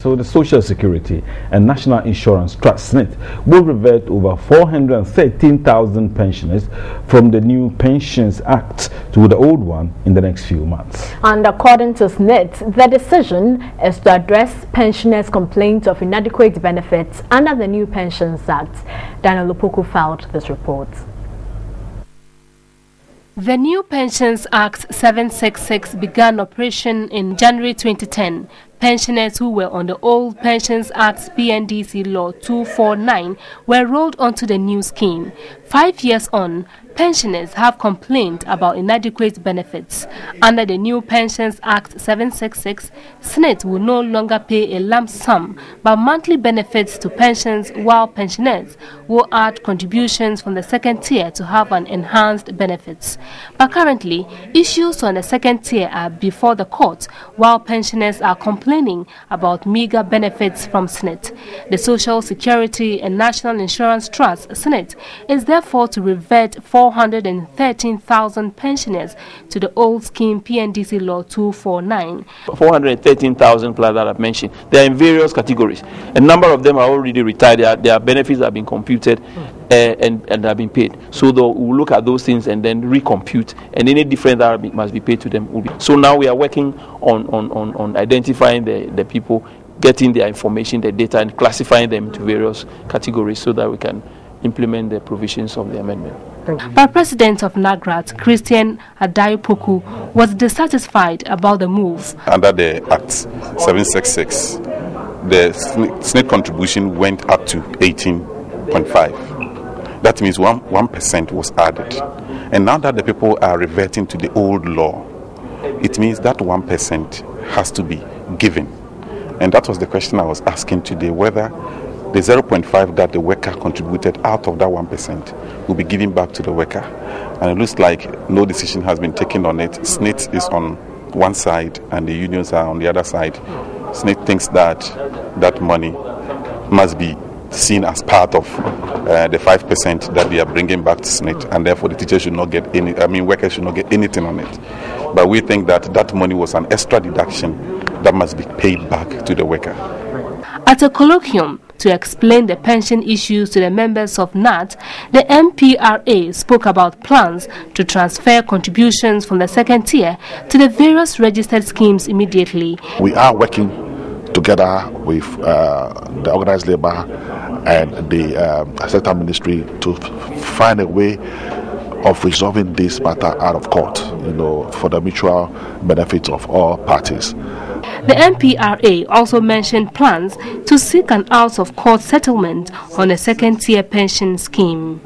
So the Social Security and National Insurance Trust SNNIT will revert over 413,000 pensioners from the new Pensions Act to the old one in the next few months. And according to SNNIT, the decision is to address pensioners' complaints of inadequate benefits under the new Pensions Act. Daniel Opoku filed this report. The new Pensions Act 766 began operation in January 2010. Pensioners who were on the old Pensions Act PNDC Law 249 were rolled onto the new scheme. 5 years on, pensioners have complained about inadequate benefits. Under the new Pensions Act 766, SNNIT will no longer pay a lump sum but monthly benefits to pensions, while pensioners will add contributions from the second tier to have an enhanced benefits. But currently, issues on the second tier are before the court, while pensioners are complaining about meager benefits from SNNIT. The Social Security and National Insurance Trust SNNIT is therefore to revert 413,000 pensioners to the old scheme PNDC Law 249. 413,000 plus that I've mentioned. They are in various categories. A number of them are already retired. Their benefits have been computed and have been paid. So we'll look at those things and then recompute, and any difference that must be paid to them will be. So now we are working on identifying the people, getting their information, the data, and classifying them into various categories so that we can implement the provisions of the amendment. But President of NAGRAT, Christian Adaipoku, was dissatisfied about the move. Under the Act 766, the SNNIT contribution went up to 18.5. That means 1% was added. And now that the people are reverting to the old law, it means that 1% has to be given. And that was the question I was asking today, whether the 0.5 that the worker contributed out of that 1% will be given back to the worker. And it looks like no decision has been taken on it. SNNIT is on one side and the unions are on the other side. SNNIT thinks that that money must be seen as part of the 5% that we are bringing back to SNNIT, and therefore the teachers should not get workers should not get anything on it. But we think that that money was an extra deduction that must be paid back to the worker. At a colloquium to explain the pension issues to the members of NAT, the MPRA spoke about plans to transfer contributions from the second tier to the various registered schemes immediately. We are working together with the organized labor and the sector ministry to find a way of resolving this matter out of court, for the mutual benefit of all parties. The MPRA also mentioned plans to seek an out-of-court settlement on a second-tier pension scheme.